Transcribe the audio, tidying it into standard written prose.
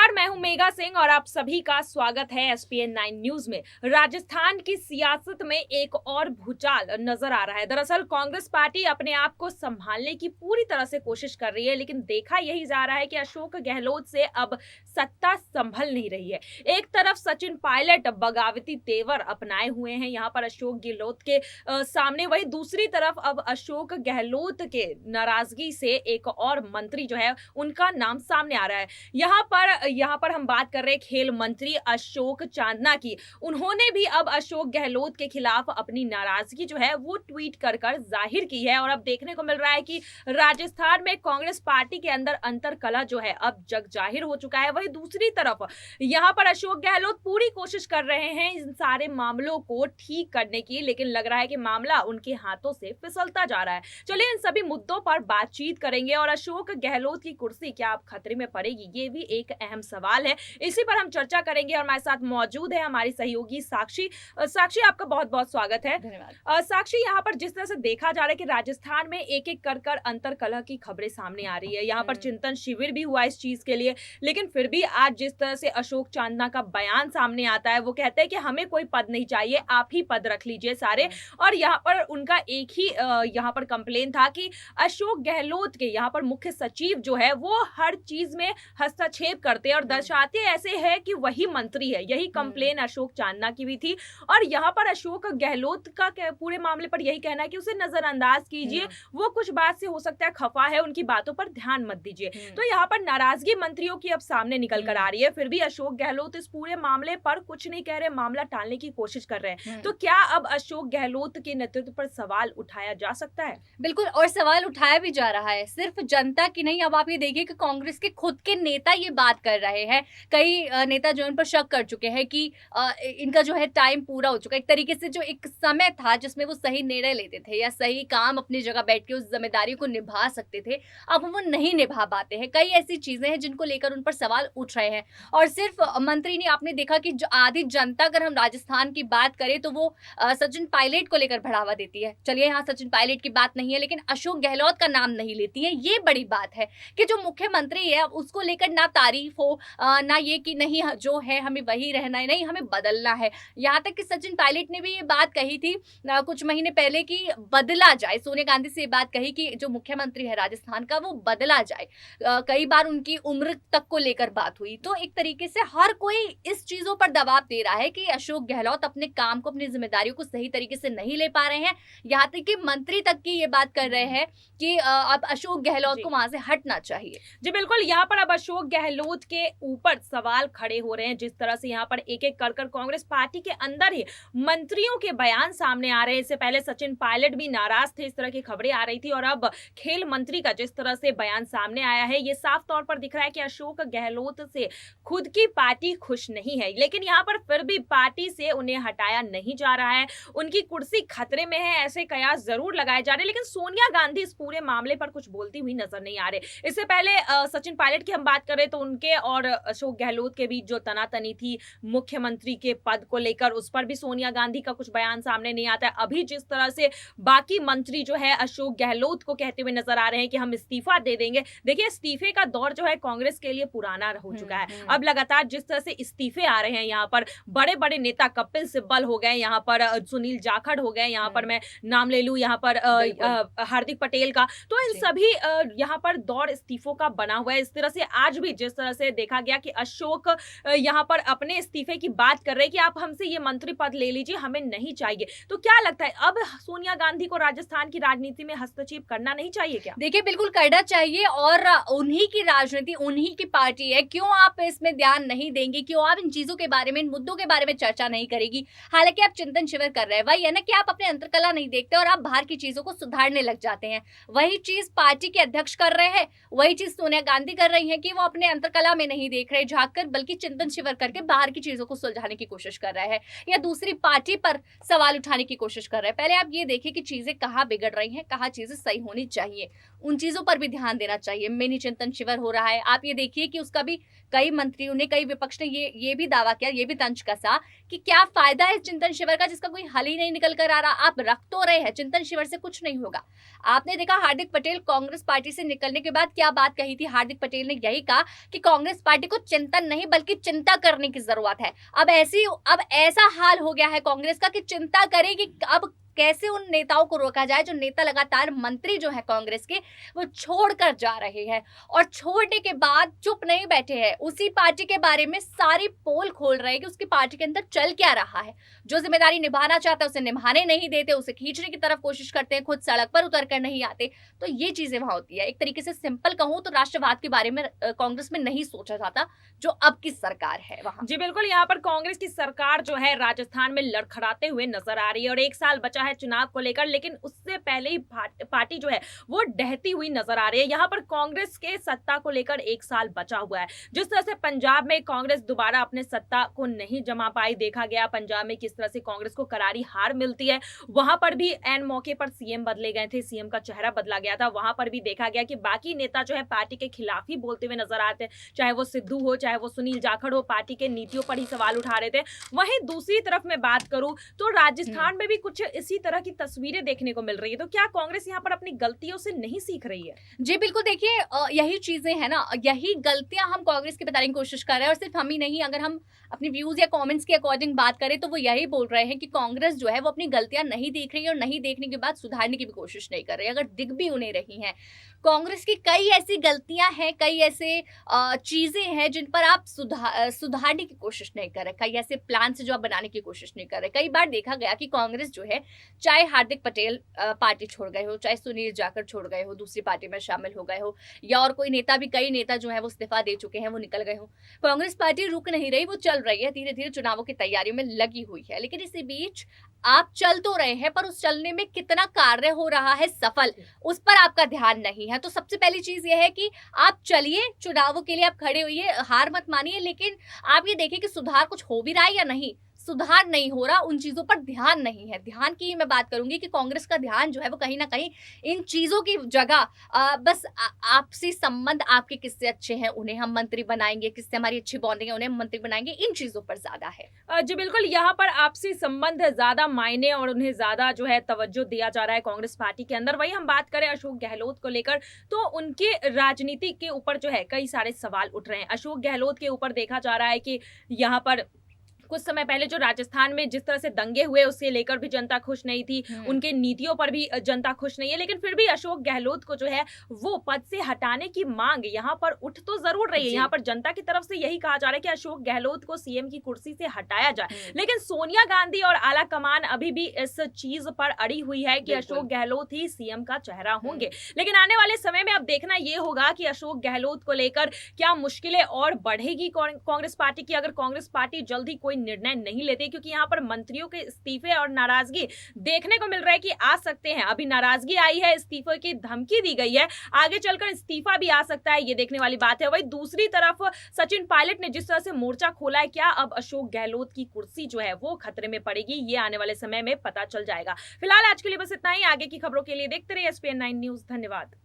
नमस्कार, मैं हूं मेघा सिंह और आप सभी का स्वागत है एसपीएन 9 न्यूज में। राजस्थान की सियासत में एक और भूचाल नजर आ रहा है। दरअसल कांग्रेस पार्टी अपने आप को संभालने की पूरी तरह से कोशिश कर रही है, लेकिन देखा यही जा रहा है कि अशोक गहलोत से अब सत्ता संभल नहीं रही है। एक तरफ सचिन पायलट बगावती तेवर अपनाए हुए हैं यहाँ पर अशोक गहलोत के सामने, वही दूसरी तरफ अब अशोक गहलोत के नाराजगी से एक और मंत्री जो है उनका नाम सामने आ रहा है। यहाँ पर हम बात कर रहे हैं खेल मंत्री अशोक चांदना की। उन्होंने भी अब अशोक गहलोत के खिलाफ अपनी नाराजगी जो है वो ट्वीट कर जाहिर की है और अब देखने को मिल रहा है कि राजस्थान में कांग्रेस पार्टी के अंदर अंतरकलह जो है अब जग जाहिर हो चुका है। वहीं दूसरी तरफ यहाँ पर अशोक गहलोत पूरी कोशिश कर रहे हैं इन सारे मामलों को ठीक करने की, लेकिन लग रहा है कि मामला उनके हाथों से फिसलता जा रहा है। चलिए इन सभी मुद्दों पर बातचीत करेंगे और अशोक गहलोत की कुर्सी क्या अब खतरे में पड़ेगी, ये भी एक अहम सवाल है। इसी पर हम चर्चा करेंगे और हमारे साथ मौजूद है हमारी सहयोगी साक्षी। साक्षी, आपका बहुत बहुत स्वागत है। धन्यवाद। साक्षी, यहाँ पर जिस तरह से देखा जा रहा है कि राजस्थान में एक एक कर अंतरकलह की खबरें सामने आ रही है, यहाँ पर चिंतन शिविर भी हुआ इस चीज के लिए, लेकिन फिर भी आज जिस तरह से अशोक चांदना का बयान सामने आता है, वो कहते हैं कि हमें कोई पद नहीं चाहिए, आप ही पद रख लीजिए सारे। और यहाँ पर उनका एक ही यहाँ पर कंप्लेन था कि अशोक गहलोत के यहाँ पर मुख्य सचिव जो है वो हर चीज में हस्तक्षेप करते हैं और दर्शाते ऐसे है कि वही मंत्री है। यही कंप्लेन अशोक चांदना की भी थी और यहाँ पर अशोक गहलोत का पूरे मामले पर यही कहना है कि उसे नजरअंदाज कीजिए, वो कुछ बात से हो सकता है खफा है, उनकी बातों पर ध्यान मत दीजिए। तो यहाँ पर नाराजगी मंत्रियों की अब सामने निकल कर आ रही है, फिर भी अशोक गहलोत इस पूरे मामले पर कुछ नहीं कह रहे, मामला टालने की कोशिश कर रहे हैं। तो क्या अब अशोक गहलोत के नेतृत्व पर सवाल उठाया जा सकता है? बिल्कुल, और सवाल उठाया भी जा रहा है, सिर्फ जनता की नहीं। अब आप ये देखिए कि कांग्रेस के खुद के नेता ये बात कर रहे हैं। कई नेता जो इन पर शक कर चुके हैं कि इनका जो है टाइम पूरा हो चुका है। एक तरीके से जो एक समय था जिसमें वो सही निर्णय लेते थे या सही काम अपनी जगह बैठ के उस जिम्मेदारी को निभा सकते थे, अब वो नहीं निभा पाते हैं। कई ऐसी चीजें हैं जिनको लेकर उन पर सवाल उठ रहे हैं। और सिर्फ मंत्री नहीं, आपने देखा कि जो आधी जनता, अगर हम राजस्थान की बात करें तो वो सचिन पायलट को लेकर बढ़ावा देती है। चलिए यहाँ सचिन पायलट की बात नहीं है, लेकिन अशोक गहलोत का नाम नहीं लेती है। ये बड़ी बात है कि जो मुख्यमंत्री है उसको लेकर ना तारीफ हो, ना ये कि नहीं जो है हमें वही रहना है, नहीं हमें बदलना है। यहाँ तक कि सचिन पायलट ने भी ये बात कही थी कुछ महीने पहले कि बदला जाए। सोनिया गांधी से ये बात कही कि जो मुख्यमंत्री है राजस्थान का वो बदला जाए। कई बार उनकी उम्र तक को लेकर बात हुई। तो एक तरीके से हर कोई इस चीजों पर दबाव दे रहा है कि अशोक गहलोत अपने काम को, अपनी जिम्मेदारियों को सही तरीके से नहीं ले पा रहे हैं। यहाँ तक कि मंत्री तक की ये बात कर रहे हैं कि अब अशोक गहलोत को वहां से हटना चाहिए। जी बिल्कुल, यहाँ पर अब अशोक गहलोत के ऊपर सवाल खड़े हो रहे हैं। जिस तरह से यहाँ पर एक एक कर कांग्रेस पार्टी के अंदर ही मंत्रियों के बयान सामने आ रहे हैं। इससे पहले सचिन पायलट भी नाराज थे, इस तरह की खबरें आ रही थी और अब खेल मंत्री का जिस तरह से बयान सामने आया है, ये साफ तौर पर दिख रहा है कि अशोक गहलोत से खुद की पार्टी खुश नहीं है। लेकिन यहाँ पर फिर भी पार्टी से उन्हें हटाया नहीं जा रहा है, उनकी कुर्सी खतरे में है, ऐसे कयास जरूर लगाए जा रहे हैं। लेकिन सोनिया गांधी इस पूरे मामले पर कुछ बोलती हुई नजर नहीं आ रहे। इससे पहले सचिन पायलट की हम बात करें तो उनके और अशोक गहलोत के बीच जो तनातनी थी मुख्यमंत्री के पद को लेकर, उस पर भी सोनिया गांधी का कुछ बयान सामने नहीं आता है। अभी जिस तरह से बाकी मंत्री जो है अशोक गहलोत को कहते हुए नजर आ रहे हैं कि हम इस्तीफा दे देंगे, देखिए इस्तीफे का दौर जो है कांग्रेस के लिए पुराना हो चुका है। अब लगातार जिस तरह से इस्तीफे आ रहे हैं, यहाँ पर बड़े बड़े नेता कपिल सिब्बल हो गए, यहाँ पर सुनील जाखड़ हो गए, यहाँ पर मैं नाम ले लूं, यहाँ पर हार्दिक पटेल का, तो इन सभी यहाँ पर दौर इस्तीफों का बना हुआ है। इस तरह से आज भी जिस तरह से देखा गया कि अशोक यहाँ पर अपने इस्तीफे की बात कर रहे हैं कि आप हमसे ये मंत्री पद ले लीजिए, हमें नहीं चाहिए। तो क्या लगता है अब सोनिया गांधी को राजस्थान की राजनीति में हस्तक्षेप करना नहीं चाहिए क्या? देखिए बिल्कुल करना चाहिए, और उन्हीं की राजनीति, उन्हीं की पार्टी है। क्यों आप इसमें ध्यान नहीं देंगे? क्यों आप इन चीजों के बारे में, इन मुद्दों के बारे में चर्चा नहीं करेगी? हालांकि आप चिंतन शिविर कर रहे हैं, वही है ना कि आप अपने अंतरकला नहीं देखते और आप बाहर की चीजों को सुधारने लग जाते हैं। वही चीज पार्टी के अध्यक्ष कर रहे हैं, वही चीज सोनिया गांधी कर रही है कि वो अपने अंतरकला में नहीं देख रहे झांक कर, बल्कि चिंतन शिविर करके बाहर की चीजों को सुलझाने की कोशिश कर रहे हैं या दूसरी पार्टी पर सवाल उठाने की कोशिश कर रहे हैं। पहले आप ये देखिए कि चीजें कहाँ बिगड़ रही हैं, कहाँ चीजें सही होनी चाहिए, उन चीजों पर भी ध्यान देना चाहिए। मिनी चिंतन शिविर हो रहा है, आप ये देखिए कि उसका भी कई मंत्रियों ने, कई विपक्ष ने ये भी दावा किया, ये भी तंज कसा कि क्या फायदा है इस चिंतन शिविर का जिसका कोई हल ही नहीं निकल कर आ रहा। आप रख तो रहे हैं, चिंतन शिविर से कुछ नहीं होगा। आपने देखा हार्दिक पटेल कांग्रेस पार्टी से निकलने के बाद क्या बात कही थी। हार्दिक पटेल ने यही कहा कि कांग्रेस पार्टी को चिंतन नहीं बल्कि चिंता करने की जरूरत है। अब ऐसा हाल हो गया है कांग्रेस का कि चिंता करे कि अब कैसे उन नेताओं को रोका जाए जो नेता लगातार मंत्री जो है कांग्रेस के वो छोड़कर जा रहे हैं, और छोड़ने के बाद चुप नहीं बैठे हैं, उसी पार्टी के बारे में सारी पोल खोल रहे हैं कि उसकी पार्टी के अंदर चल क्या रहा है। जो जिम्मेदारी निभाना चाहता है उसे निभाने नहीं देते, उसे खींचने की तरफ कोशिश करते हैं, खुद सड़क पर उतर कर नहीं आते। तो ये चीजें वहां होती है। एक तरीके से सिंपल कहूं तो राष्ट्रवाद के बारे में कांग्रेस में नहीं सोचा जाता जो अब की सरकार है वहां। जी बिल्कुल, यहाँ पर कांग्रेस की सरकार जो है राजस्थान में लड़खड़ाते हुए नजर आ रही है और एक साल बचा है चुनाव को लेकर, लेकिन उससे पहले ही पार्टी जो है वो ढहती हुई नजर आ रही है। यहाँ पर कांग्रेस के सत्ता को लेकर एक साल बचा हुआ है। जिस तरह से पंजाब में कांग्रेस दोबारा अपने सत्ता को नहीं जमा पाई, देखा गया पंजाब में किस तरह से कांग्रेस को करारी हार मिलती है। वहां पर भी एन मौके पर सीएम बदले गए थे, सीएम का चेहरा बदला गया था। वहां पर भी देखा गया कि बाकी नेता जो है पार्टी के खिलाफ ही बोलते हुए नजर आते, चाहे वो सिद्धू हो, चाहे वो सुनील जाखड़ हो, पार्टी के नीतियों पर ही सवाल उठा रहे थे। वहीं दूसरी तरफ मैं बात करूं तो राजस्थान में भी कुछ इसी तरह की तस्वीरें देखने को मिल रही है। तो क्या कांग्रेस यहाँ पर अपनी गलतियों से नहीं सीख रही है? जी बिल्कुल, देखिए यही चीजें हैं ना, यही गलतियां हम कांग्रेस के बताने की कोशिश कर रहे हैं। और सिर्फ हम ही नहीं, अगर हम अपनी व्यूज या कमेंट्स के अकॉर्डिंग बात करें तो वो यही बोल रहे हैं कि कांग्रेस जो है वो अपनी गलतियां नहीं देख रही है और नहीं देखने के बाद सुधारने की भी कोशिश नहीं कर रही। अगर दिख भी उन्हें रही हैं कांग्रेस की कई ऐसी गलतियां हैं, कई ऐसे चीजें हैं जिन पर आप सुधारने की कोशिश नहीं कर रहे, कई ऐसे प्लान से जो आप बनाने की कोशिश नहीं कर रहे। कई बार देखा गया कि कांग्रेस जो है, चाहे हार्दिक पटेल पार्टी छोड़ गए हो, चाहे सुनील जाखड़ छोड़ गए हो, दूसरी पार्टी में शामिल हो गए हो, या और कोई नेता भी, कई नेता जो है वो इस्तीफा दे चुके हैं, वो निकल गए हो, कांग्रेस पार्टी रुक नहीं रही, वो चल रही है, धीरे धीरे चुनावों की तैयारियों में लगी हुई है। लेकिन इसी बीच आप चल तो रहे हैं, पर उस चलने में कितना कार्य हो रहा है सफल, उस पर आपका ध्यान नहीं है। तो सबसे पहली चीज यह है कि आप चलिए, चुनावों के लिए आप खड़े होइए, हार मत मानिए, लेकिन आप ये देखिए कि सुधार कुछ हो भी रहा है या नहीं। सुधार नहीं हो रहा, उन चीजों पर ध्यान नहीं है। ध्यान की मैं बात करूंगी कि कांग्रेस का ध्यान जो है वो कहीं ना कहीं इन चीजों की जगह बस आपसी संबंध, आपके किससे अच्छे हैं उन्हें हम मंत्री बनाएंगे, किससे हमारी अच्छी बॉन्डिंग है उन्हें हम मंत्री बनाएंगे, इन चीजों पर ज्यादा है। जी बिल्कुल, यहाँ पर आपसी संबंध ज्यादा मायने और उन्हें ज्यादा जो है तवज्जो दिया जा रहा है कांग्रेस पार्टी के अंदर। वही हम बात करें अशोक गहलोत को लेकर तो उनके राजनीति के ऊपर जो है कई सारे सवाल उठ रहे हैं। अशोक गहलोत के ऊपर देखा जा रहा है कि यहाँ पर कुछ समय पहले जो राजस्थान में जिस तरह से दंगे हुए उससे लेकर भी जनता खुश नहीं थी, उनके नीतियों पर भी जनता खुश नहीं है, लेकिन फिर भी अशोक गहलोत को जो है वो पद से हटाने की मांग यहाँ पर उठ तो जरूर रही है। यहाँ पर जनता की तरफ से यही कहा जा रहा है कि अशोक गहलोत को सीएम की कुर्सी से हटाया जाए, लेकिन सोनिया गांधी और आला कमान अभी भी इस चीज पर अड़ी हुई है कि अशोक गहलोत ही सीएम का चेहरा होंगे। लेकिन आने वाले समय में अब देखना यह होगा कि अशोक गहलोत को लेकर क्या मुश्किलें और बढ़ेगी कांग्रेस पार्टी की, अगर कांग्रेस पार्टी जल्दी कोई निर्णय नहीं लेते, क्योंकि यहाँ पर मंत्रियों के इस्तीफे और नाराजगी देखने को मिल रहा है कि आ सकते हैं। अभी नाराजगी आई है, इस्तीफे की धमकी दी गई है, आगे चलकर इस्तीफा भी आ सकता है, ये देखने वाली बात है। वही दूसरी तरफ सचिन पायलट ने जिस तरह से मोर्चा खोला है, क्या अब अशोक गहलोत की कुर्सी जो है वो खतरे में पड़ेगी, ये आने वाले समय में पता चल जाएगा। फिलहाल आज के लिए बस इतना ही। आगे की खबरों के लिए देखते रहिए SPN9 न्यूज। धन्यवाद।